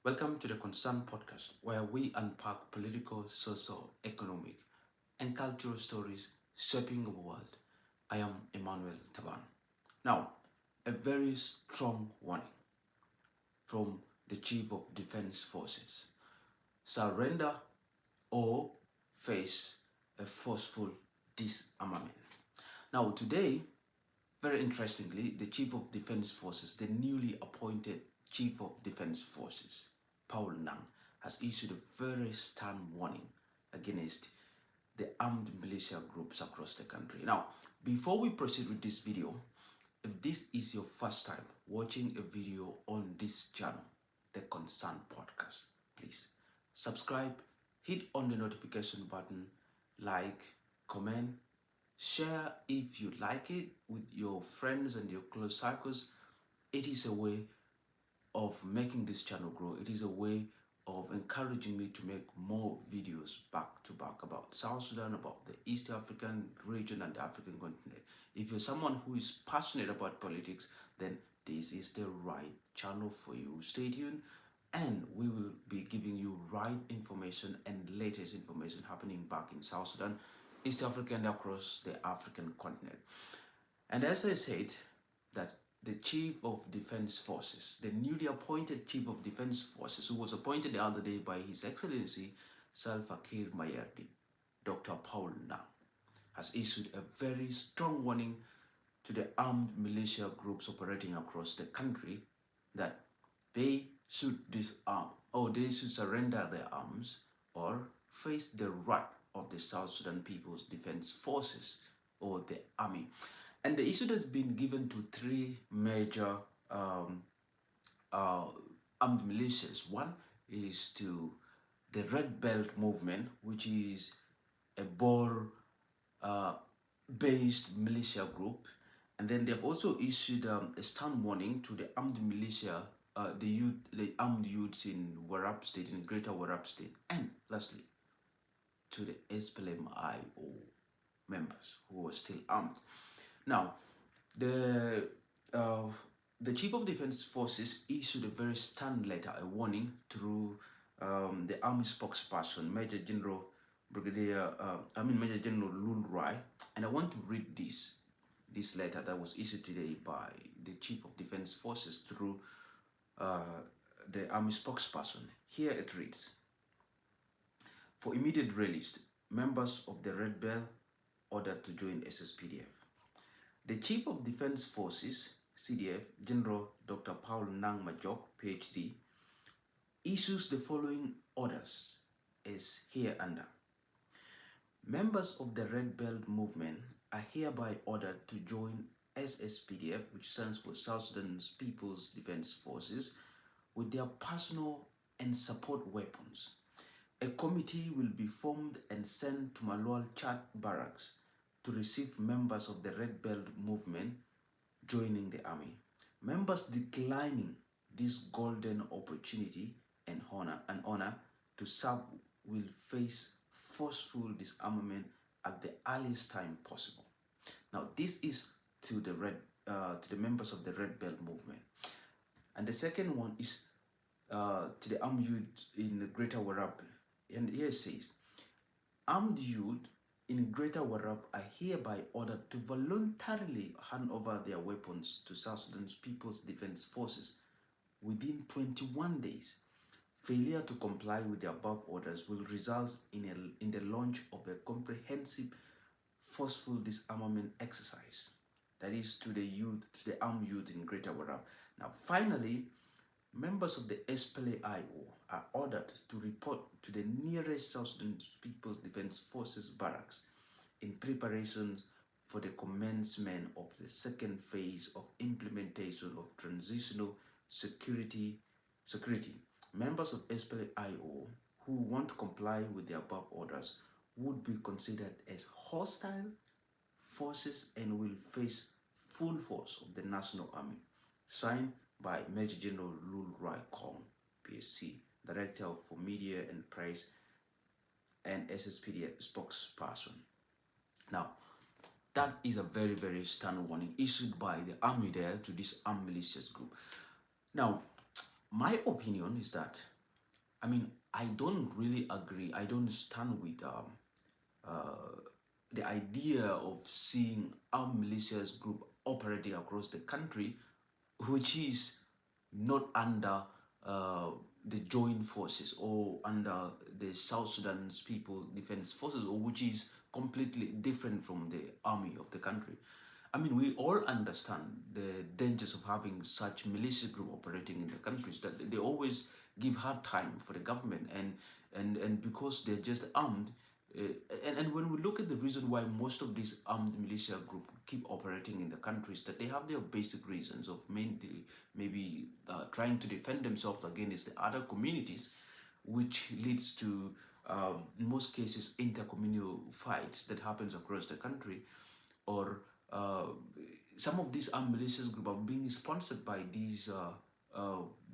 Welcome to the Concern Podcast, where we unpack political, social, economic, and cultural stories shaping the world. I am Emmanuel Taban. Now, a very strong warning from the Chief of Defense Forces: surrender or face a forceful disarmament. Now, today, very interestingly, the Chief of Defense Forces, the newly appointed Chief of Defense Forces, Paul Nang, has issued a very stern warning against the armed militia groups across the country. Now, before we proceed with this video, if this is your first time watching a video on this channel, the Concern Podcast, please subscribe, hit on the notification button, like, comment, share if you like it with your friends and your close circles. It is a way of making this channel grow. It is a way of encouraging me to make more videos back to back about South Sudan, about the East African region and the African continent. If you're someone who is passionate about politics, then this is the right channel for you. Stay tuned and we will be giving you right information and latest information happening back in South Sudan, East Africa, and across the African continent. And as I said, that the Chief of Defense Forces, the newly appointed Chief of Defense Forces, who was appointed the other day by His Excellency Salva Kiir Mayardit, Dr. Paul Nang, has issued a very strong warning to the armed militia groups operating across the country that they should disarm, or they should surrender their arms or face the wrath of the South Sudan People's Defense Forces, or the army. And the issue has been given to three major armed militias. One is to the Red Belt movement, which is a Boer based militia group. And then they've also issued a stern warning to the armed militia, the armed youths in Warab State, in Greater Warab State. And lastly, to the SPLM-IO members who are still armed. Now, the Chief of Defense Forces issued a very stern letter, a warning, through the Army spokesperson, Major General Lul Rai, and I want to read this letter that was issued today by the Chief of Defense Forces through the Army spokesperson. Here it reads: for immediate release, members of the Red Bell ordered to join SSPDF. The Chief of Defense Forces, CDF, General Dr. Paul Nang Majok, PhD, issues the following orders as hereunder. Members of the Red Belt movement are hereby ordered to join SSPDF, which stands for South Sudan's People's Defense Forces, with their personal and support weapons. A committee will be formed and sent to Malwal Chad Barracks to receive members of the Red Belt movement joining the army. Members declining this golden opportunity and honor to serve will face forceful disarmament at the earliest time possible. Now, this is to the members of the Red Belt movement. And the second one is to the armed youth in the Greater Warab. And here it says, armed youth in Greater Warab are hereby ordered to voluntarily hand over their weapons to South Sudan's People's Defense Forces within 21 days. Failure to comply with the above orders will result in the launch of a comprehensive forceful disarmament exercise. That is to the armed youth in Greater Warab. Now, finally, members of the SPLA-IO are ordered to report to the nearest South Sudan People's Defense Forces barracks in preparations for the commencement of the second phase of implementation of transitional security. Members of SPLA-IO who won't comply with the above orders would be considered as hostile forces and will face full force of the National Army. Signed by Major General Lul Rai Kong, PSC, Director for Media and Press and SSPDF spokesperson. Now, that is a very, very stern warning issued by the army there to this armed militias group. Now, my opinion is that I mean, I don't really agree. I don't stand with the idea of seeing armed militias group operating across the country, which is not under uh, the joint forces or under the South Sudan's People Defense Forces, or which is completely different from the army of the country. I mean, we all understand the dangers of having such militia group operating in the countries, that they always give hard time for the government, and because they're just armed. uh, and when we look at the reason why most of these armed militia group keep operating in the countries, that they have their basic reasons of mainly maybe trying to defend themselves against the other communities, which leads to in most cases intercommunal fights that happens across the country, or uh, some of these armed militias group are being sponsored by these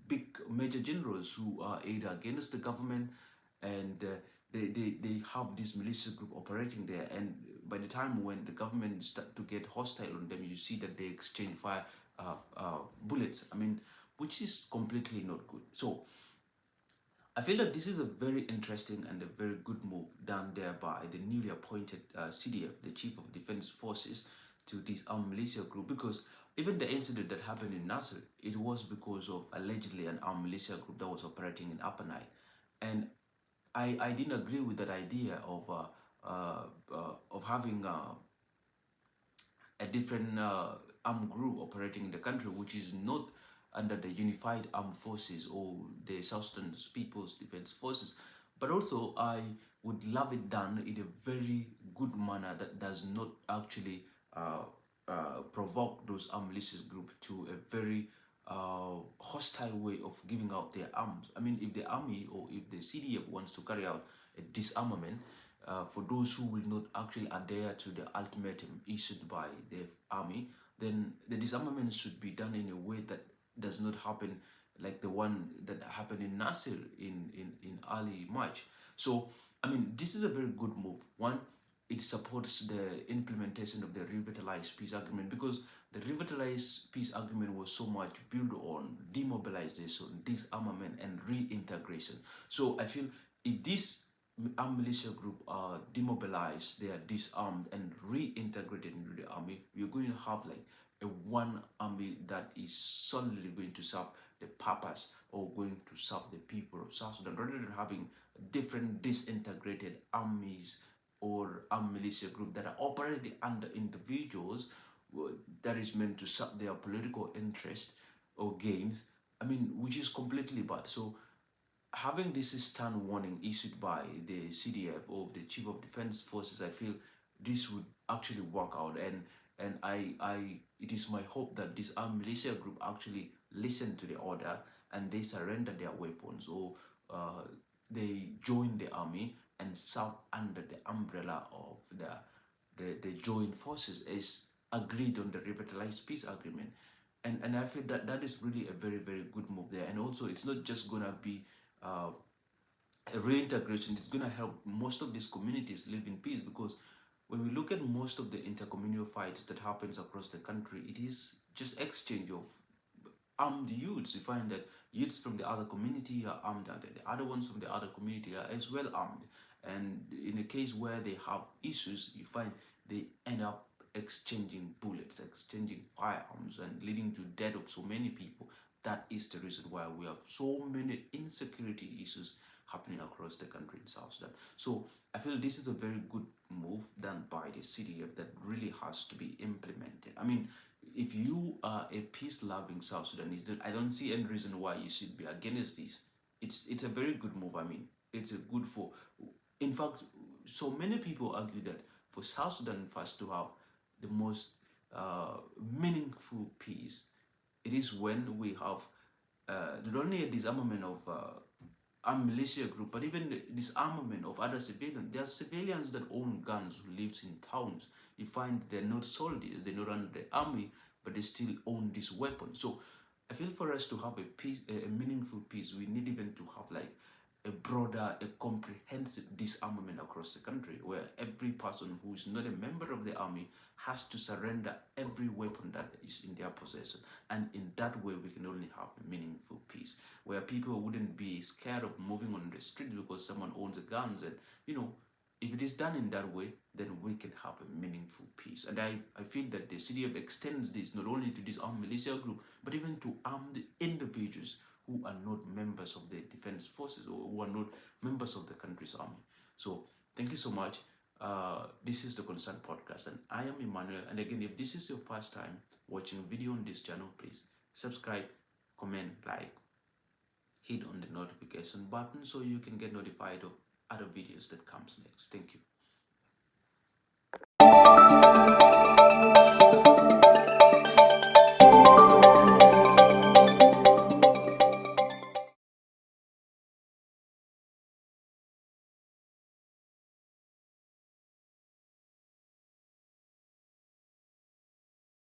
big major generals who are either against the government, and they have this militia group operating there, and by the time when the government start to get hostile on them, you see that they exchange fire bullets. I mean, which is completely not good. So I feel that this is a very interesting and a very good move done there by the newly appointed CDF, the Chief of Defense Forces, to this armed militia group, because even the incident that happened in Nasser, it was because of allegedly an armed militia group that was operating in Upper Nile. And I didn't agree with that idea of having a different armed group operating in the country, which is not under the unified armed forces or the South Sudan People's Defense Forces. But also, I would love it done in a very good manner that does not actually provoke those armed militias group to a very hostile way of giving out their arms. I mean, if the army or if the CDF wants to carry out a disarmament, for those who will not actually adhere to the ultimatum issued by the army, then the disarmament should be done in a way that does not happen like the one that happened in Nasir in early March. So, I mean, this is a very good move. One, it supports the implementation of the Revitalized Peace Agreement, because the Revitalized Peace Agreement was so much built on demobilization, disarmament, and reintegration. So I feel if this armed militia group are demobilized, they are disarmed and reintegrated into the army, we're going to have like a one army that is solely going to serve the purpose or going to serve the people of South Sudan, rather than having different disintegrated armies or armed militia group that are operating under individuals that is meant to serve their political interest or gains. I mean, which is completely bad. So having this stern warning issued by the CDF or the Chief of Defense Forces, I feel this would actually work out, and it is my hope that this armed militia group actually listen to the order and they surrender their weapons, or they join the army and serve under the umbrella of the joint forces as agreed on the Revitalized Peace Agreement. And I feel that that is really a very, very good move there. And also, it's not just gonna be uh, reintegration. It's going to help most of these communities live in peace, because when we look at most of the intercommunal fights that happens across the country, it is just exchange of armed youths. You find that youths from the other community are armed, and the other ones from the other community are as well armed. And in a case where they have issues, you find they end up exchanging bullets, exchanging firearms, and leading to death of so many people. That is the reason why we have so many insecurity issues happening across the country in South Sudan. So I feel this is a very good move done by the CDF that really has to be implemented. I mean, if you are a peace-loving South Sudanese, then I don't see any reason why you should be against this. It's a very good move. I mean, it's a good for. In fact, so many people argue that for South Sudan first to have the most meaningful peace, it is when we have not only a disarmament of armed militia group, but even the disarmament of other civilians. There are civilians that own guns who lives in towns. You find they're not soldiers, they're not under the army, but they still own these weapons. So I feel for us to have a peace, a meaningful peace, we need even to have like a broader, a comprehensive disarmament across the country, where every person who is not a member of the army has to surrender every weapon that is peace in their possession. And in that way, we can only have a meaningful peace, where people wouldn't be scared of moving on the street because someone owns a gun. And, you know, if it is done in that way, then we can have a meaningful peace. And I feel that the CDF extends this not only to this armed militia group, but even to armed individuals who are not members of the defense forces or who are not members of the country's army. So thank you so much. This is the Concern Podcast, and I am Emmanuel. And again, if this is your first time watching video on this channel, please subscribe, comment, like, hit on the notification button so you can get notified of other videos that comes next. Thank you.